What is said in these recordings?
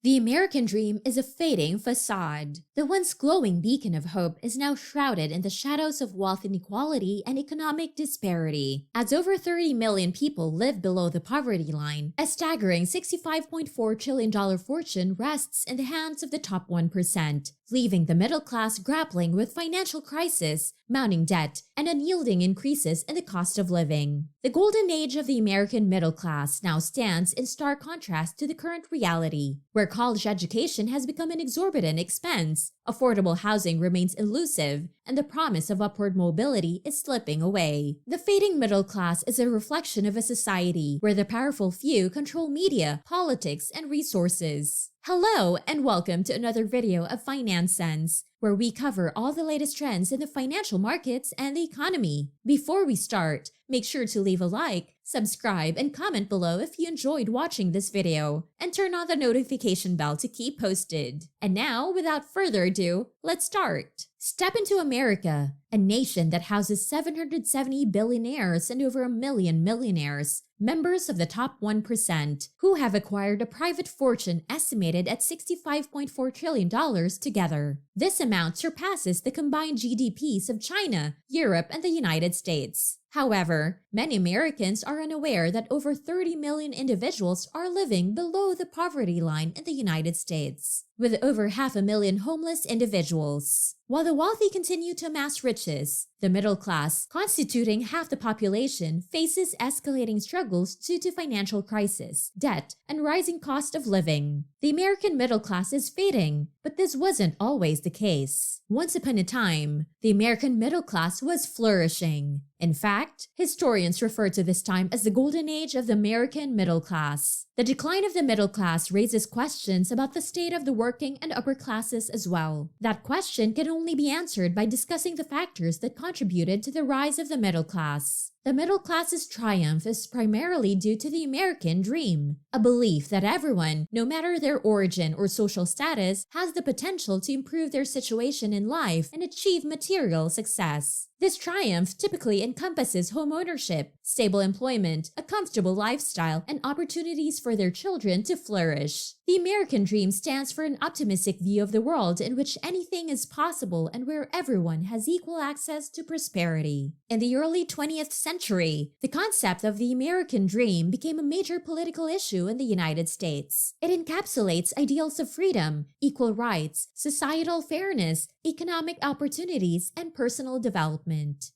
The American dream is a fading facade. The once glowing beacon of hope is now shrouded in the shadows of wealth inequality and economic disparity. As over 30 million people live below the poverty line, a staggering $65.4 trillion fortune rests in the hands of the top 1%, leaving the middle class grappling with financial crisis, mounting debt, and unyielding increases in the cost of living. The golden age of the American middle class now stands in stark contrast to the current reality, where college education has become an exorbitant expense, affordable housing remains elusive, and the promise of upward mobility is slipping away. The fading middle class is a reflection of a society where the powerful few control media, politics, and resources. Hello, and welcome to another video of Finance Sense, where we cover all the latest trends in the financial markets and the economy. Before we start, make sure to leave a like, subscribe, and comment below if you enjoyed watching this video, and turn on the notification bell to keep posted. And now, without further ado, let's start. Step into America, a nation that houses 770 billionaires and over 1 million millionaires, members of the top 1%, who have acquired a private fortune estimated at $65.4 trillion together. This amount surpasses the combined GDPs of China, Europe, and the United States. However, many Americans are unaware that over 30 million individuals are living below the poverty line in the United States, with over 500,000 homeless individuals. While the wealthy continue to amass riches, the middle class, constituting half the population, faces escalating struggles due to financial crisis, debt, and rising cost of living. The American middle class is fading, but this wasn't always the case. Once upon a time, the American middle class was flourishing. In fact, historians refer to this time as the golden age of the American middle class. The decline of the middle class raises questions about the state of the working and upper classes as well. That question can only be answered by discussing the factors that contributed to the rise of the middle class. The middle class's triumph is primarily due to the American dream, a belief that everyone, no matter their origin or social status, has the potential to improve their situation in life and achieve material success. This triumph typically encompasses homeownership, stable employment, a comfortable lifestyle, and opportunities for their children to flourish. The American dream stands for an optimistic view of the world in which anything is possible and where everyone has equal access to prosperity. In the early 20th century, the concept of the American dream became a major political issue in the United States. It encapsulates ideals of freedom, equal rights, societal fairness, economic opportunities, and personal development.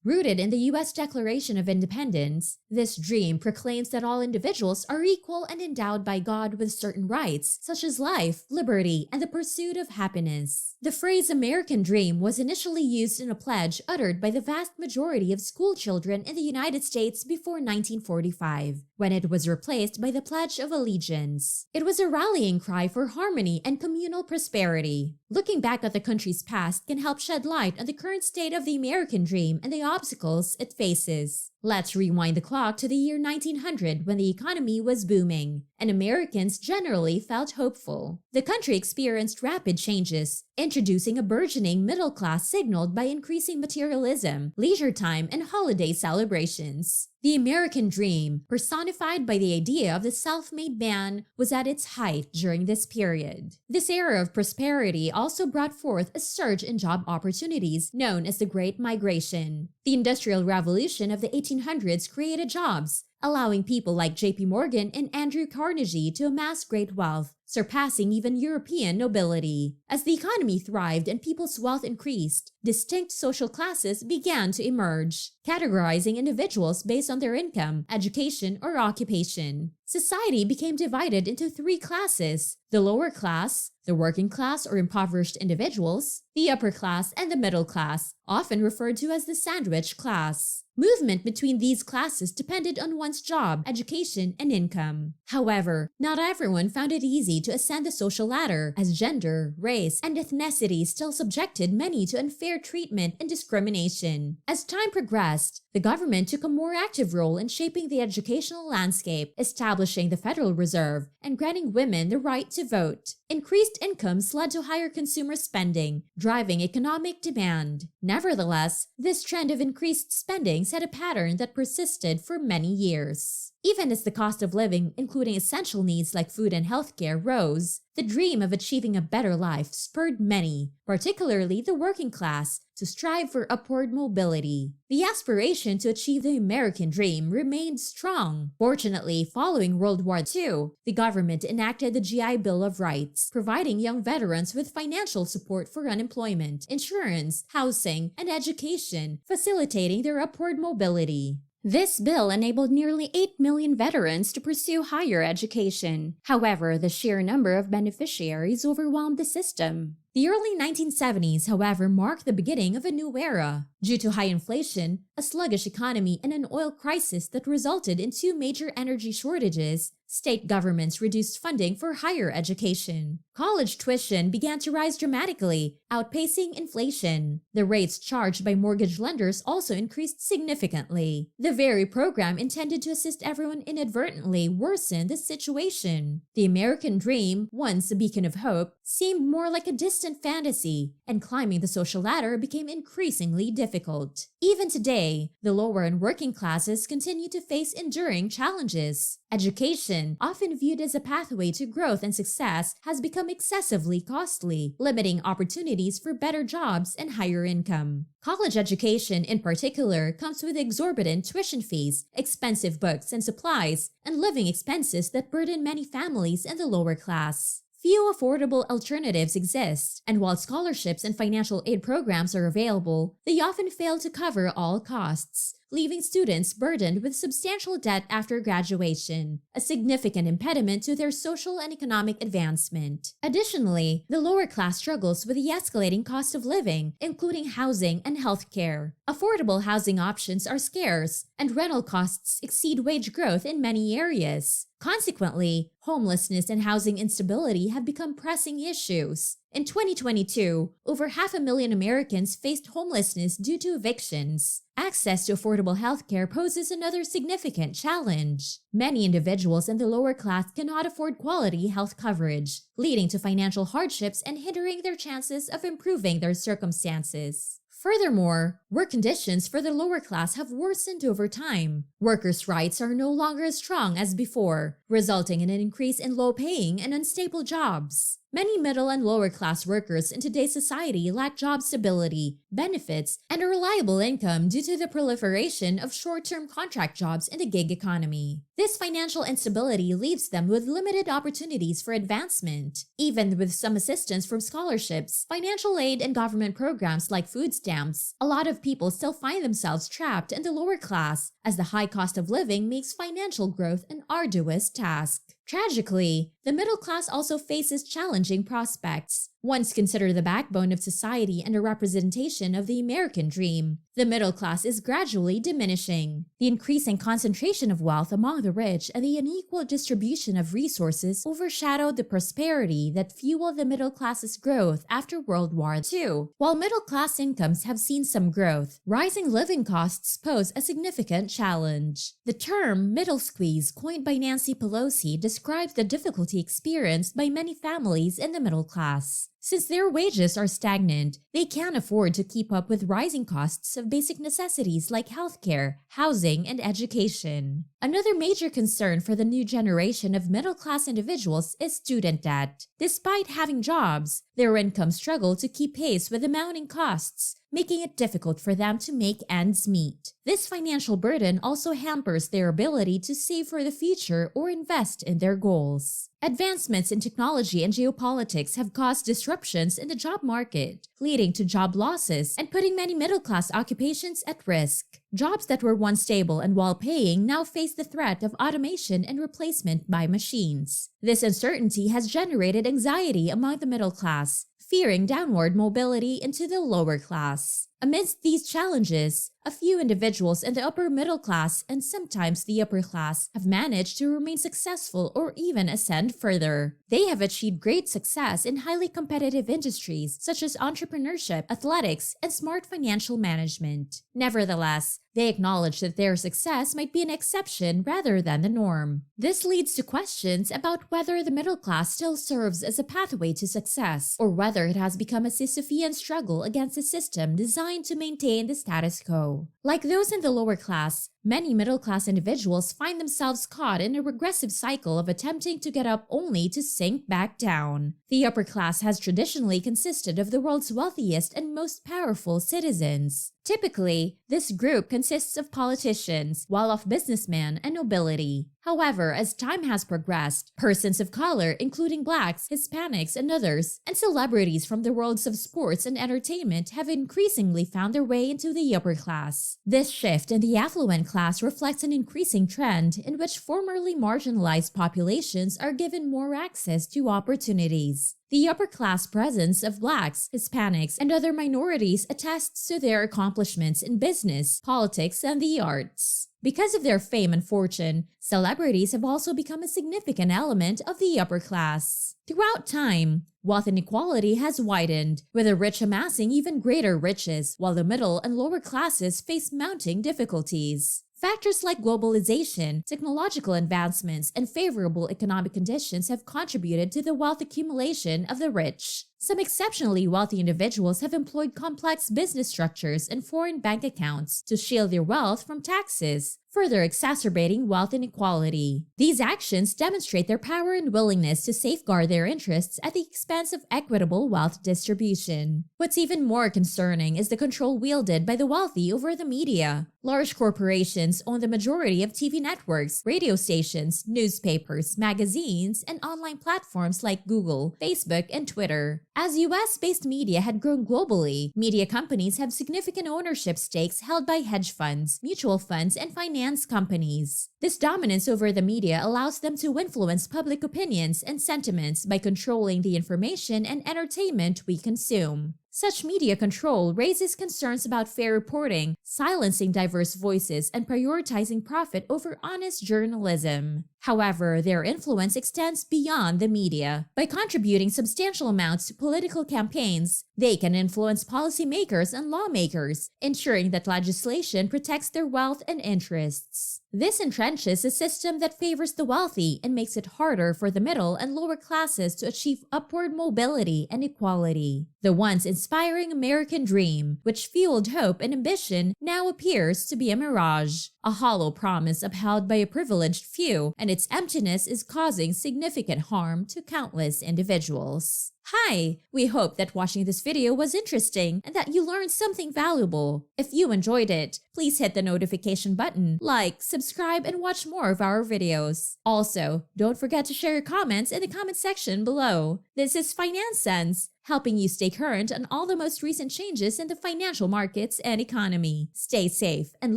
Rooted in the U.S. Declaration of Independence, this dream proclaims that all individuals are equal and endowed by God with certain rights, such as life, liberty, and the pursuit of happiness. The phrase American Dream was initially used in a pledge uttered by the vast majority of school children in the United States before 1945, when it was replaced by the Pledge of Allegiance. It was a rallying cry for harmony and communal prosperity. Looking back at the country's past can help shed light on the current state of the American dream and the obstacles it faces. Let's rewind the clock to the year 1900 when the economy was booming, and Americans generally felt hopeful. The country experienced rapid changes, introducing a burgeoning middle class signaled by increasing materialism, leisure time, and holiday celebrations. The American dream, personified by the idea of the self-made man, was at its height during this period. This era of prosperity also brought forth a surge in job opportunities known as the Great Migration. The Industrial Revolution of the 1800s created jobs, allowing people like J.P. Morgan and Andrew Carnegie to amass great wealth, surpassing even European nobility. As the economy thrived and people's wealth increased, distinct social classes began to emerge, categorizing individuals based on their income, education, or occupation. Society became divided into three classes: the lower class, the working class or impoverished individuals, the upper class, and the middle class, often referred to as the sandwich class. Movement between these classes depended on one's job, education, and income. However, not everyone found it easy to ascend the social ladder, as gender, race, and ethnicity still subjected many to unfair treatment and discrimination. As time progressed, the government took a more active role in shaping the educational landscape, establishing the Federal Reserve, and granting women the right to vote. Increased incomes led to higher consumer spending, driving economic demand. Nevertheless, this trend of increased spending set a pattern that persisted for many years. Even as the cost of living, including essential needs like food and healthcare, rose, the dream of achieving a better life spurred many, particularly the working class, to strive for upward mobility. The aspiration to achieve the American dream remained strong. Fortunately, following World War II, the government enacted the GI Bill of Rights, providing young veterans with financial support for unemployment, insurance, housing, and education, facilitating their upward mobility. This bill enabled nearly 8 million veterans to pursue higher education. However, the sheer number of beneficiaries overwhelmed the system. The early 1970s, however, marked the beginning of a new era. Due to high inflation, a sluggish economy, and an oil crisis that resulted in two major energy shortages, state governments reduced funding for higher education. College tuition began to rise dramatically, outpacing inflation. The rates charged by mortgage lenders also increased significantly. The very program intended to assist everyone inadvertently worsened the situation. The American dream, once a beacon of hope, seemed more like a distant fantasy, and climbing the social ladder became increasingly difficult. Even today, the lower and working classes continue to face enduring challenges. Education, often viewed as a pathway to growth and success, has become excessively costly, limiting opportunities for better jobs and higher income. College education, in particular, comes with exorbitant tuition fees, expensive books and supplies, and living expenses that burden many families in the lower class. Few affordable alternatives exist, and while scholarships and financial aid programs are available, they often fail to cover all costs, leaving students burdened with substantial debt after graduation, a significant impediment to their social and economic advancement. Additionally, the lower class struggles with the escalating cost of living, including housing and healthcare. Affordable housing options are scarce, and rental costs exceed wage growth in many areas. Consequently, homelessness and housing instability have become pressing issues. In 2022, over 500,000 Americans faced homelessness due to evictions. Access to affordable healthcare poses another significant challenge. Many individuals in the lower class cannot afford quality health coverage, leading to financial hardships and hindering their chances of improving their circumstances. Furthermore, work conditions for the lower class have worsened over time. Workers' rights are no longer as strong as before, resulting in an increase in low-paying and unstable jobs. Many middle and lower class workers in today's society lack job stability, benefits, and a reliable income due to the proliferation of short-term contract jobs in the gig economy. This financial instability leaves them with limited opportunities for advancement. Even with some assistance from scholarships, financial aid, and government programs like food stamps, a lot of people still find themselves trapped in the lower class, as the high cost of living makes financial growth an arduous task. Tragically, the middle class also faces challenging prospects. Once considered the backbone of society and a representation of the American dream, the middle class is gradually diminishing. The increasing concentration of wealth among the rich and the unequal distribution of resources overshadowed the prosperity that fueled the middle class's growth after World War II. While middle class incomes have seen some growth, rising living costs pose a significant challenge. The term middle squeeze, coined by Nancy Pelosi, describes the difficulty experienced by many families in the middle class. Since their wages are stagnant, they can't afford to keep up with rising costs of basic necessities like healthcare, housing, and education. Another major concern for the new generation of middle-class individuals is student debt. Despite having jobs, their incomes struggle to keep pace with the mounting costs, making it difficult for them to make ends meet. This financial burden also hampers their ability to save for the future or invest in their goals. Advancements in technology and geopolitics have caused disruptions in the job market, leading to job losses and putting many middle-class occupations at risk. Jobs that were once stable and well-paying now face the threat of automation and replacement by machines. This uncertainty has generated anxiety among the middle class, fearing downward mobility into the lower class. Amidst these challenges, a few individuals in the upper middle class and sometimes the upper class have managed to remain successful or even ascend further. They have achieved great success in highly competitive industries such as entrepreneurship, athletics, and smart financial management. Nevertheless, They acknowledge that their success might be an exception rather than the norm. This leads to questions about whether the middle class still serves as a pathway to success, or whether it has become a Sisyphean struggle against a system designed to maintain the status quo. Like those in the lower class, many middle-class individuals find themselves caught in a regressive cycle of attempting to get up only to sink back down. The upper class has traditionally consisted of the world's wealthiest and most powerful citizens. Typically, this group consists of politicians, well-off businessmen, and nobility. However, as time has progressed, persons of color, including blacks, Hispanics, and others, and celebrities from the worlds of sports and entertainment have increasingly found their way into the upper class. This shift in the affluent class reflects an increasing trend in which formerly marginalized populations are given more access to opportunities. The upper-class presence of blacks, Hispanics, and other minorities attests to their accomplishments in business, politics, and the arts. Because of their fame and fortune, celebrities have also become a significant element of the upper class. Throughout time, wealth inequality has widened, with the rich amassing even greater riches, while the middle and lower classes face mounting difficulties. Factors like globalization, technological advancements, and favorable economic conditions have contributed to the wealth accumulation of the rich. Some exceptionally wealthy individuals have employed complex business structures and foreign bank accounts to shield their wealth from taxes, further exacerbating wealth inequality. These actions demonstrate their power and willingness to safeguard their interests at the expense of equitable wealth distribution. What's even more concerning is the control wielded by the wealthy over the media. Large corporations own the majority of TV networks, radio stations, newspapers, magazines, and online platforms like Google, Facebook, and Twitter. As US-based media had grown globally, media companies have significant ownership stakes held by hedge funds, mutual funds, and finance companies. This dominance over the media allows them to influence public opinions and sentiments by controlling the information and entertainment we consume. Such media control raises concerns about fair reporting, silencing diverse voices, and prioritizing profit over honest journalism. However, their influence extends beyond the media. By contributing substantial amounts to political campaigns, they can influence policymakers and lawmakers, ensuring that legislation protects their wealth and interests. This entrenches a system that favors the wealthy and makes it harder for the middle and lower classes to achieve upward mobility and equality. The once inspiring American dream, which fueled hope and ambition, now appears to be a mirage, a hollow promise upheld by a privileged few, and its emptiness is causing significant harm to countless individuals. Hi! We hope that watching this video was interesting and that you learned something valuable. If you enjoyed it, please hit the notification button, like, subscribe, and watch more of our videos. Also, don't forget to share your comments in the comment section below. This is Finance Sense, helping you stay current on all the most recent changes in the financial markets and economy. Stay safe and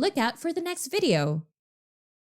look out for the next video.